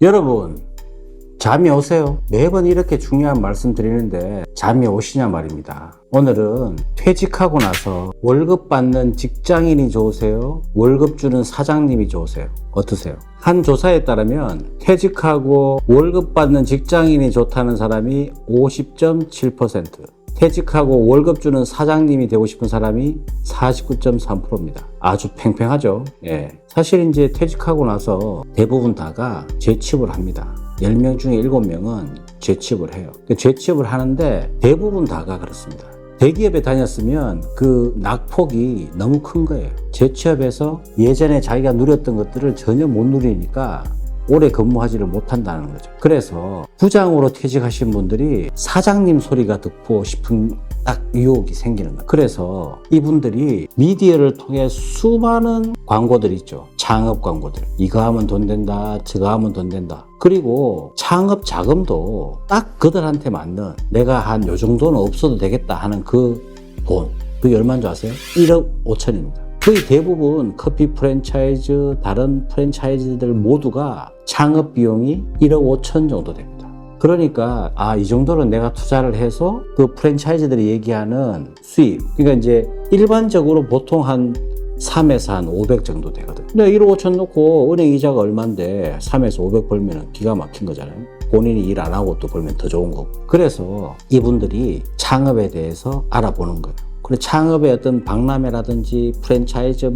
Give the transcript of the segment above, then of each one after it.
여러분, 잠이 오세요? 매번 이렇게 중요한 말씀 드리는데 잠이 오시냐 말입니다. 오늘은 퇴직하고 나서 월급 받는 직장인이 좋으세요? 월급 주는 사장님이 좋으세요? 어떠세요? 한 조사에 따르면 퇴직하고 월급 받는 직장인이 좋다는 사람이 50.7%, 퇴직하고 월급 주는 사장님이 되고 싶은 사람이 49.3%입니다. 아주 팽팽하죠. 예. 사실 이제 퇴직하고 나서 대부분 다가 재취업을 합니다. 10명 중에 7명은 재취업을 해요. 재취업을 하는데 대부분 다가 그렇습니다. 대기업에 다녔으면 그 낙폭이 너무 큰 거예요. 재취업해서 예전에 자기가 누렸던 것들을 전혀 못 누리니까 오래 근무하지를 못한다는 거죠. 그래서 부장으로 퇴직하신 분들이 사장님 소리가 듣고 싶은 딱 유혹이 생기는 거예요. 그래서 이분들이 미디어를 통해 수많은 광고들 있죠. 창업 광고들. 이거 하면 돈 된다, 저거 하면 돈 된다. 그리고 창업 자금도 딱 그들한테 맞는, 내가 한 요 정도는 없어도 되겠다 하는 그 돈. 그게 얼마인 줄 아세요? 1억 5천입니다. 거의 대부분 커피 프랜차이즈, 다른 프랜차이즈들 모두가 창업 비용이 1억 5천 정도 됩니다. 그러니까 이 정도는 내가 투자를 해서 그 프랜차이즈들이 얘기하는 수입, 그러니까 이제 일반적으로 보통 한 3에서 한 500 정도 되거든. 근데 1억 5천 놓고 은행 이자가 얼만데 3에서 500 벌면 기가 막힌 거잖아요. 본인이 일 안 하고 또 벌면 더 좋은 거고. 그래서 이분들이 창업에 대해서 알아보는 거예요. 그리고 창업의 어떤 박람회라든지 프랜차이즈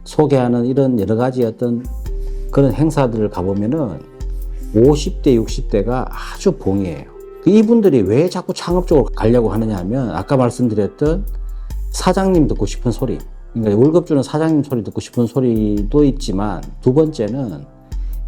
소개하는 이런 여러 가지 어떤 그런 행사들을 가보면은 50대, 60대가 아주 봉이에요. 이분들이 왜 자꾸 창업 쪽으로 가려고 하느냐 하면 아까 말씀드렸던 사장님 듣고 싶은 소리, 그러니까 월급 주는 사장님 소리 듣고 싶은 소리도 있지만, 두 번째는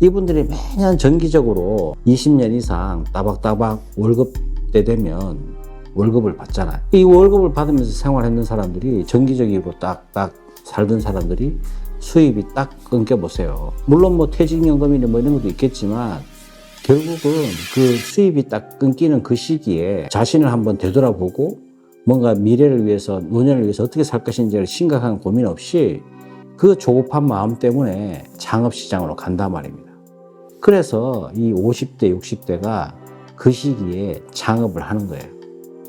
이분들이 매년 정기적으로 20년 이상 따박따박 월급 때 되면 월급을 받잖아요. 이 월급을 받으면서 생활했는 사람들이, 정기적으로 딱딱 살던 사람들이 수입이 딱 끊겨보세요. 물론 퇴직연금이나 이런 것도 있겠지만 결국은 그 수입이 딱 끊기는 그 시기에 자신을 한번 되돌아보고 뭔가 미래를 위해서, 노년을 위해서 어떻게 살 것인지를 심각한 고민 없이 그 조급한 마음 때문에 창업시장으로 간단 말입니다. 그래서 이 50대, 60대가 그 시기에 창업을 하는 거예요.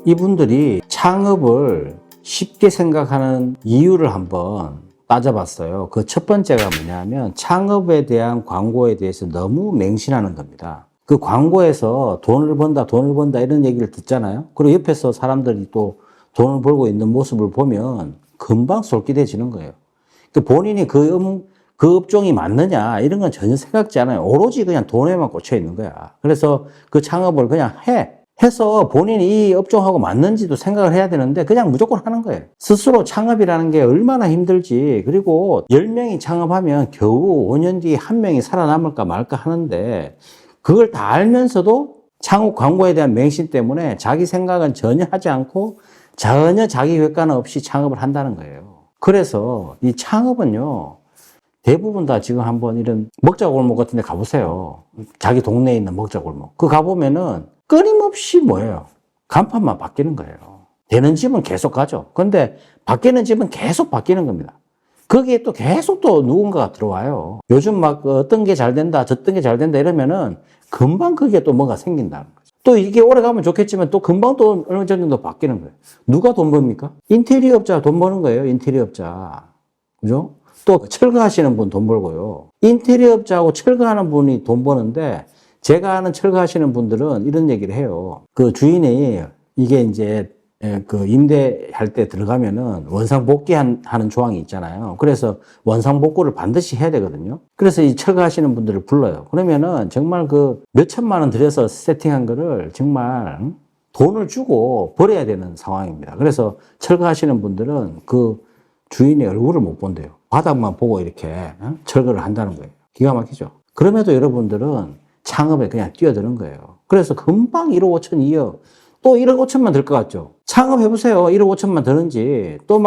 이분들이 창업을 쉽게 생각하는 이유를 한번 따져봤어요. 그 첫 번째가 뭐냐면 창업에 대한 광고에 대해서 너무 맹신하는 겁니다. 그 광고에서 돈을 번다 이런 얘기를 듣잖아요. 그리고 옆에서 사람들이 또 돈을 벌고 있는 모습을 보면 금방 솔깃해지는 거예요. 본인이 그 업종이 맞느냐 이런 건 전혀 생각지 않아요. 오로지 그냥 돈에만 꽂혀 있는 거야. 그래서 그 창업을 그냥 해서 본인이 이 업종하고 맞는지도 생각을 해야 되는데 그냥 무조건 하는 거예요. 스스로 창업이라는 게 얼마나 힘들지. 그리고 10명이 창업하면 겨우 5년 뒤에 1명이 살아남을까 말까 하는데 그걸 다 알면서도 창업 광고에 대한 맹신 때문에 자기 생각은 전혀 하지 않고 전혀 자기 객관은 없이 창업을 한다는 거예요. 그래서 이 창업은요, 대부분 다 지금 한번 이런 먹자골목 같은 데 가보세요. 자기 동네에 있는 먹자골목. 그 가보면은 끊임없이 뭐예요? 간판만 바뀌는 거예요. 되는 집은 계속 가죠. 근데 바뀌는 집은 계속 바뀌는 겁니다. 거기에 또 계속 또 누군가가 들어와요. 요즘 어떤 게 잘 된다, 저떤 게 잘 된다 이러면은 금방 그게 또 뭔가 생긴다는 거죠. 또 이게 오래 가면 좋겠지만 또 금방 또 어느 정도 바뀌는 거예요. 누가 돈 법니까? 인테리어 업자 돈 버는 거예요. 인테리어 업자. 그죠? 또 철거하시는 분 돈 벌고요. 인테리어 업자하고 철거하는 분이 돈 버는데 제가 아는 철거하시는 분들은 이런 얘기를 해요. 그 주인이 이게 이제 그 임대할 때 들어가면은 원상복귀하는 조항이 있잖아요. 그래서 원상복구를 반드시 해야 되거든요. 그래서 이 철거하시는 분들을 불러요. 그러면은 정말 그 몇천만 원 들여서 세팅한 거를 정말 돈을 주고 버려야 되는 상황입니다. 그래서 철거하시는 분들은 그 주인의 얼굴을 못 본대요. 바닥만 보고 이렇게 철거를 한다는 거예요. 기가 막히죠. 그럼에도 여러분들은 창업에 그냥 뛰어드는 거예요. 그래서 금방 1억 5천, 2억, 또 1억 5천만 들 것 같죠? 창업해보세요. 1억 5천만 드는지. 또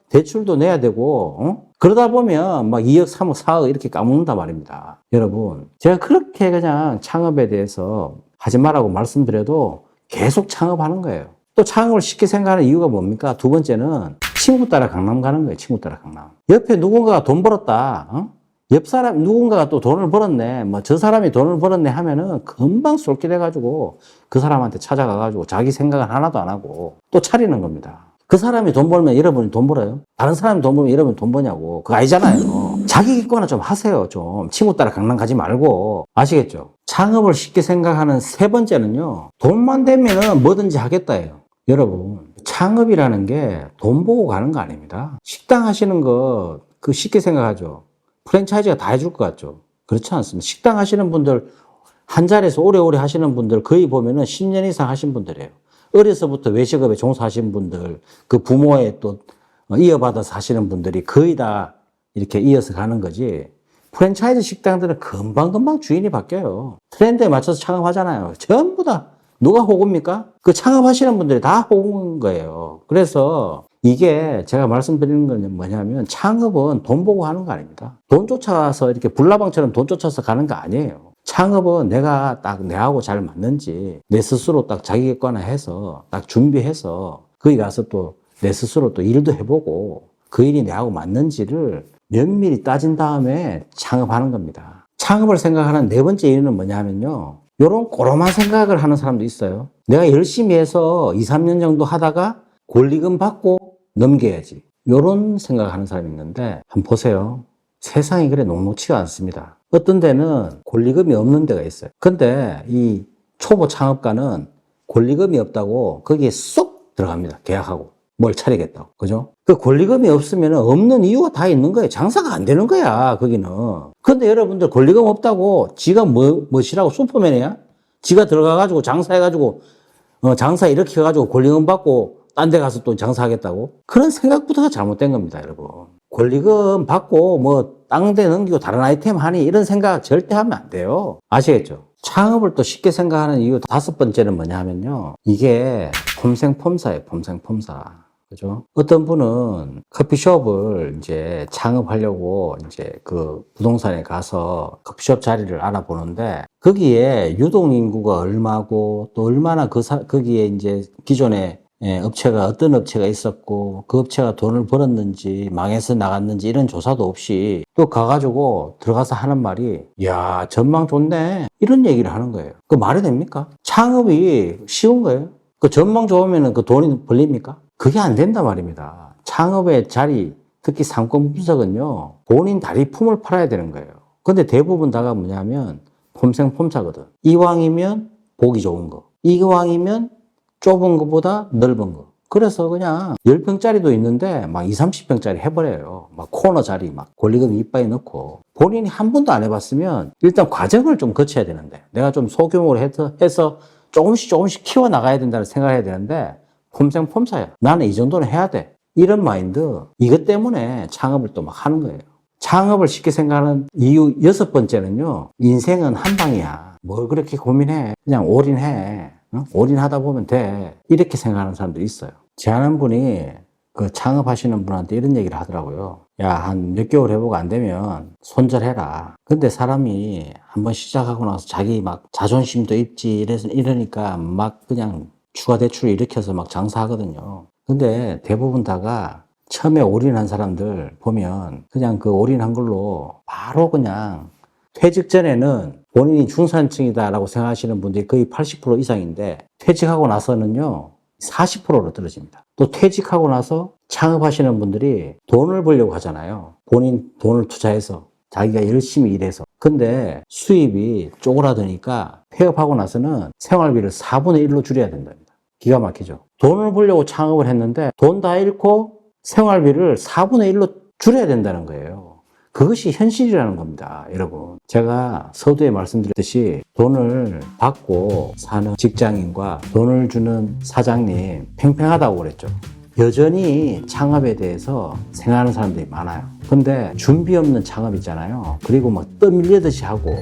대출도 내야 되고, 그러다 보면 2억, 3억, 4억 이렇게 까먹는단 말입니다. 여러분, 제가 그렇게 그냥 창업에 대해서 하지 말라고 말씀드려도 계속 창업하는 거예요. 또 창업을 쉽게 생각하는 이유가 뭡니까? 두 번째는 친구 따라 강남 가는 거예요. 친구 따라 강남. 옆에 누군가가 돈 벌었다. 옆 사람, 누군가가 또 돈을 벌었네, 뭐 저 사람이 돈을 벌었네 하면은 금방 쏠깃해가지고 그 사람한테 찾아가가지고 자기 생각은 하나도 안 하고 또 차리는 겁니다. 그 사람이 돈 벌면 여러분이 돈 벌어요? 다른 사람이 돈 벌면 여러분이 돈 버냐고. 그거 아니잖아요. 자기 객관화 좀 하세요. 좀 친구 따라 강남 가지 말고. 아시겠죠? 창업을 쉽게 생각하는 세 번째는요, 돈만 되면은 뭐든지 하겠다예요. 여러분, 창업이라는 게 돈 보고 가는 거 아닙니다. 식당 하시는 거 그 쉽게 생각하죠. 프랜차이즈가 다 해줄 것 같죠. 그렇지 않습니다. 식당 하시는 분들, 한 자리에서 오래오래 하시는 분들 거의 보면은 10년 이상 하신 분들이에요. 어려서부터 외식업에 종사하신 분들, 그 부모의 또 이어받아서 하시는 분들이 거의 다 이렇게 이어서 가는 거지. 프랜차이즈 식당들은 금방금방 주인이 바뀌어요. 트렌드에 맞춰서 창업하잖아요. 전부 다 누가 호구입니까? 그 창업하시는 분들이 다 호구인 거예요. 그래서 이게 제가 말씀드리는 건 뭐냐면 창업은 돈 보고 하는 거 아닙니다. 돈 쫓아서 이렇게 불나방처럼 돈 쫓아서 가는 거 아니에요. 창업은 내가 딱 내하고 잘 맞는지 내 스스로 딱 자기 객관화해서 딱 준비해서 거기 가서 또 내 스스로 또 일도 해보고 그 일이 내하고 맞는지를 면밀히 따진 다음에 창업하는 겁니다. 창업을 생각하는 네 번째 이유는 뭐냐면요, 요런 꼬로만 생각을 하는 사람도 있어요. 내가 열심히 해서 2, 3년 정도 하다가 권리금 받고 넘겨야지, 요런 생각을 하는 사람이 있는데 한번 보세요. 세상이 그래 녹록치가 않습니다. 어떤 데는 권리금이 없는 데가 있어요. 근데 이 초보 창업가는 권리금이 없다고 거기에 쏙 들어갑니다. 계약하고 뭘 차리겠다고. 그죠? 그 권리금이 없으면 없는 이유가 다 있는 거예요. 장사가 안 되는 거야, 거기는. 근데 여러분들 권리금 없다고 지가 뭐시라고 슈퍼맨이야? 지가 들어가가지고 장사해가지고 장사 이렇게 해가지고 권리금 받고 딴 데 가서 또 장사하겠다고? 그런 생각부터가 잘못된 겁니다, 여러분. 권리금 받고 뭐 딴 데 넘기고 다른 아이템 하니 이런 생각 절대 하면 안 돼요. 아시겠죠? 창업을 또 쉽게 생각하는 이유 다섯 번째는 뭐냐 하면요, 이게 폼생폼사예요. 폼생폼사. 그죠? 어떤 분은 커피숍을 이제 창업하려고 이제 그 부동산에 가서 커피숍 자리를 알아보는데 거기에 유동인구가 얼마고 또 얼마나 거기에 이제 기존에 업체가 어떤 업체가 있었고 그 업체가 돈을 벌었는지 망해서 나갔는지 이런 조사도 없이 또 가가지고 들어가서 하는 말이, 야, 전망 좋네, 이런 얘기를 하는 거예요. 그 말이 됩니까? 창업이 쉬운 거예요? 그 전망 좋으면 그 돈이 벌립니까? 그게 안 된단 말입니다. 창업의 자리, 특히 상권 분석은요, 본인 다리품을 팔아야 되는 거예요. 근데 대부분 다가 뭐냐면 폼생폼사거든. 이왕이면 보기 좋은 거, 이왕이면 좁은 것보다 넓은 거. 그래서 그냥 10평짜리도 있는데 막 20, 30평짜리 해버려요. 막 코너 자리 막 권리금 이빠이 넣고. 본인이 한 번도 안 해봤으면 일단 과정을 좀 거쳐야 되는데, 내가 좀 소규모로 해서 조금씩 키워나가야 된다는 생각을 해야 되는데 폼생폼사야. 나는 이 정도는 해야 돼. 이런 마인드, 이것 때문에 창업을 또 막 하는 거예요. 창업을 쉽게 생각하는 이유 여섯 번째는요, 인생은 한 방이야. 뭘 그렇게 고민해. 그냥 올인해. 올인하다 보면 돼. 이렇게 생각하는 사람도 있어요. 제 아는 분이 그 창업하시는 분한테 이런 얘기를 하더라고요. 야, 한 몇 개월 해보고 안 되면 손절해라. 근데 사람이 한번 시작하고 나서 자기 막 자존심도 있지 이러니까 막 그냥 추가 대출을 일으켜서 막 장사하거든요. 근데 대부분 다가 처음에 올인한 사람들 보면 그냥 그 올인한 걸로 바로 그냥 퇴직 전에는 본인이 중산층이다라고 생각하시는 분들이 거의 80% 이상인데 퇴직하고 나서는요 40%로 떨어집니다. 또 퇴직하고 나서 창업하시는 분들이 돈을 벌려고 하잖아요. 본인 돈을 투자해서 자기가 열심히 일해서. 근데 수입이 쪼그라드니까 폐업하고 나서는 생활비를 4분의 1로 줄여야 된답니다. 기가 막히죠. 돈을 벌려고 창업을 했는데 돈 다 잃고 생활비를 4분의 1로 줄여야 된다는 거예요. 그것이 현실이라는 겁니다, 여러분. 제가 서두에 말씀드렸듯이 돈을 받고 사는 직장인과 돈을 주는 사장님 팽팽하다고 그랬죠. 여전히 창업에 대해서 생각하는 사람들이 많아요. 근데 준비 없는 창업 있잖아요. 그리고 막 떠밀리듯이 하고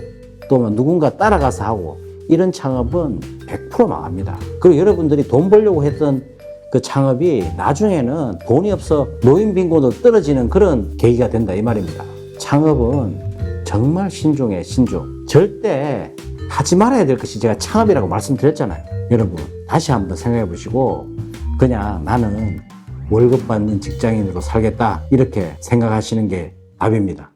또 막 누군가 따라가서 하고 이런 창업은 100% 망합니다. 그리고 여러분들이 돈 벌려고 했던 그 창업이 나중에는 돈이 없어 노인 빈곤도 떨어지는 그런 계기가 된다, 이 말입니다. 창업은 정말 신중해, 신중. 절대 하지 말아야 될 것이 제가 창업이라고 말씀드렸잖아요. 여러분, 다시 한번 생각해 보시고 그냥 나는 월급 받는 직장인으로 살겠다, 이렇게 생각하시는 게 답입니다.